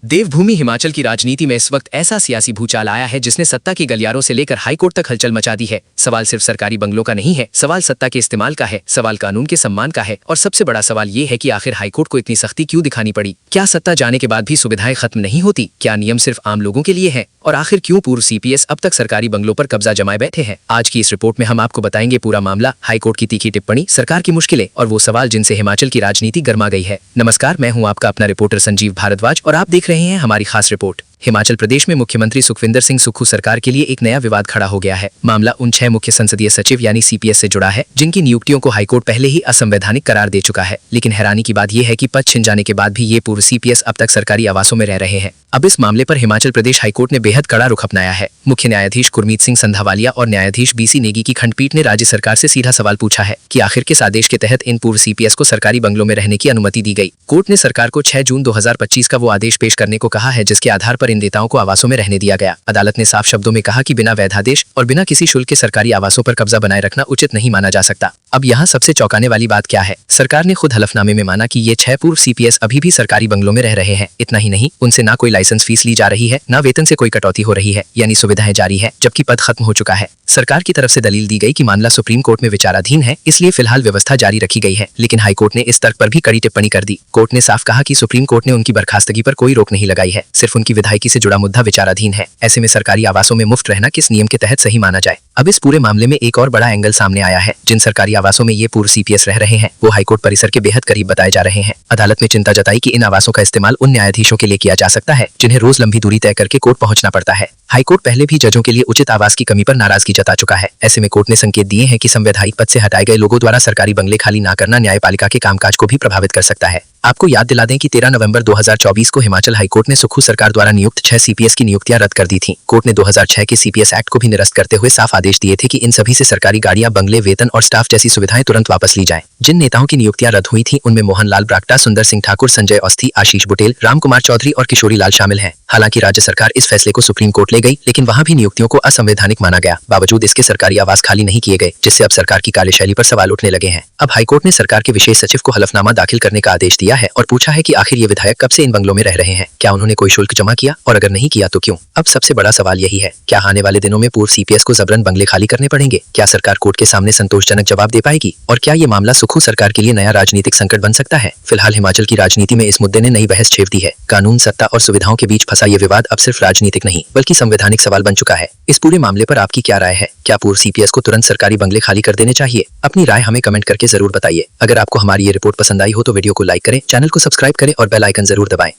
देवभूमि हिमाचल की राजनीति में इस वक्त ऐसा सियासी भूचाल आया है जिसने सत्ता के गलियारों से लेकर हाईकोर्ट तक हलचल मचा दी है। सवाल सिर्फ सरकारी बंगलों का नहीं है, सवाल सत्ता के इस्तेमाल का है, सवाल कानून के सम्मान का है और सबसे बड़ा सवाल ये है कि आखिर हाईकोर्ट को इतनी सख्ती क्यों दिखानी पड़ी। क्या सत्ता जाने के बाद भी सुविधाएं खत्म नहीं होती? क्या नियम सिर्फ आम लोगों के लिए है? और आखिर क्यों पूर्व सीपीएस अब तक सरकारी बंगलों पर कब्जा जमाए बैठे हैं? आज की इस रिपोर्ट में हम आपको बताएंगे पूरा मामला, हाईकोर्ट की तीखी टिप्पणी, सरकार की मुश्किलें और वो सवाल जिनसे हिमाचल की राजनीति गर्मा गई है। नमस्कार, मैं हूं आपका अपना रिपोर्टर संजीव भारद्वाज और आप देख रहे हैं हमारी खास रिपोर्ट। हिमाचल प्रदेश में मुख्यमंत्री सुखविंदर सिंह सुक्खू सरकार के लिए एक नया विवाद खड़ा हो गया है। मामला उन 6 मुख्य संसदीय सचिव यानी सीपीएस से जुड़ा है जिनकी नियुक्तियों को हाईकोर्ट पहले ही असंवैधानिक करार दे चुका है। लेकिन हैरानी की बात यह है कि पद छिन जाने के बाद भी ये पूर्व सीपीएस अब तक सरकारी आवासों में रह रहे हैं। अब इस मामले पर हिमाचल प्रदेश हाईकोर्ट ने बेहद कड़ा रुख अपनाया है। मुख्य न्यायाधीश गुरमीत सिंह संधावालिया और न्यायाधीश बीसी नेगी की खंडपीठ ने राज्य सरकार से सीधा सवाल पूछा है कि आखिर किस आदेश के तहत इन पूर्व सीपीएस को सरकारी बंगलों में रहने की अनुमति दी गई। कोर्ट ने सरकार को 6 जून 2025 का वो आदेश पेश करने को कहा है जिसके आधार पर इन नेताओं को आवासों में रहने दिया गया। अदालत ने साफ शब्दों में कहा कि बिना वैधादेश और बिना किसी शुल्क के सरकारी आवासों पर कब्जा बनाए रखना उचित नहीं माना जा सकता। अब यहाँ सबसे चौंकाने वाली बात क्या है? सरकार ने खुद हलफनामे में माना कि ये 6 पूर्व सीपीएस अभी भी सरकारी बंगलों में रह रहे हैं। इतना ही नहीं, उनसे ना कोई लाइसेंस फीस ली जा रही है, ना वेतन से कोई कटौती हो रही है, यानी सुविधाएं जारी है, जबकि पद खत्म हो चुका है। सरकार की तरफ से दलील दी गई कि मामला सुप्रीम कोर्ट में विचाराधीन है, इसलिए फिलहाल व्यवस्था जारी रखी गई है। लेकिन हाईकोर्ट ने इस तर्क पर भी कड़ी टिप्पणी कर दी। कोर्ट ने साफ कहा कि सुप्रीम कोर्ट ने उनकी बर्खास्तगी पर कोई रोक नहीं लगाई है, सिर्फ उनकी विधायकी से जुड़ा मुद्दा विचाराधीन है। ऐसे में सरकारी आवासों में मुफ्त रहना किस नियम के तहत सही माना जाए? अब इस पूरे मामले में एक और बड़ा एंगल सामने आया है। जिन सरकारी आवासों में ये पूर्व सीपीएस रह रहे हैं वो हाईकोर्ट परिसर के बेहद करीब बताए जा रहे हैं। अदालत में चिंता जताई कि इन आवासों का इस्तेमाल उन न्यायाधीशों के लिए किया जा सकता है जिन्हें रोज लंबी दूरी तय करके कोर्ट पहुंचना पड़ता है। हाईकोर्ट पहले भी जजों के लिए उचित आवास की कमी पर नाराजगी जता चुका है। ऐसे में कोर्ट ने संकेत दिए हैं कि संवैधानिक पद से हटाए गए लोगों द्वारा सरकारी बंगले खाली न करना न्यायपालिका के कामकाज को भी प्रभावित कर सकता है। आपको याद दिला दें कि 13 नवंबर 2024 को हिमाचल हाईकोर्ट ने सुक्खू सरकार द्वारा नियुक्त 6 सीपीएस की नियुक्तियां रद्द कर दी थीं। कोर्ट ने 2006 के सीपीएस एक्ट को भी निरस्त करते हुए साफ आदेश दिए थे कि इन सभी से सरकारी गाड़ियां, बंगले, वेतन और स्टाफ जैसी सुविधाएं तुरंत वापस ली जाएं। जिन नेताओं की नियुक्तियां रद्द हुई थीं उनमें मोहन लाल ब्राक्टा, सुंदर सिंह ठाकुर, संजय औस्थी, आशीष बुटेल, राम कुमार चौधरी और किशोरी लाल शामिल हैं। हालांकि राज्य सरकार इस फैसले को सुप्रीम कोर्ट ले गई, लेकिन वहां भी नियुक्तियों को असंवैधानिक माना गया। बावजूद इसके सरकारी आवास खाली नहीं किए गए, जिससे अब सरकार की कार्यशैली पर सवाल उठने लगे हैं। अब हाईकोर्ट ने सरकार के विशेष सचिव को हलफनामा दाखिल करने का आदेश दिया है और पूछा है कि आखिर ये विधायक कब से इन बंगलों में रह रहे हैं? क्या उन्होंने कोई शुल्क जमा किया और अगर नहीं किया तो क्यों? अब सबसे बड़ा सवाल यही है, क्या आने वाले दिनों में पूर्व सीपीएस को जबरन बंगले खाली करने पड़ेंगे? क्या सरकार कोर्ट के सामने संतोषजनक जवाब दे पाएगी? और क्या ये मामला सुक्खू सरकार के लिए नया राजनीतिक संकट बन सकता है? फिलहाल हिमाचल की राजनीति में इस मुद्दे ने नई बहस छेड़ दी है। कानून, सत्ता और सुविधाओं के बीच फंसा ये विवाद अब सिर्फ राजनीतिक नहीं बल्कि संवैधानिक सवाल बन चुका है। इस पूरे मामले पर आपकी क्या राय है? क्या पूर्व सीपीएस को तुरंत सरकारी बंगले खाली कर देने चाहिए? अपनी राय हमें कमेंट करके जरूर बताइए। अगर आपको हमारी ये रिपोर्ट पसंद आई हो तो वीडियो को लाइक करें, चैनल को सब्सक्राइब करें और बेल आइकन जरूर दबाएं।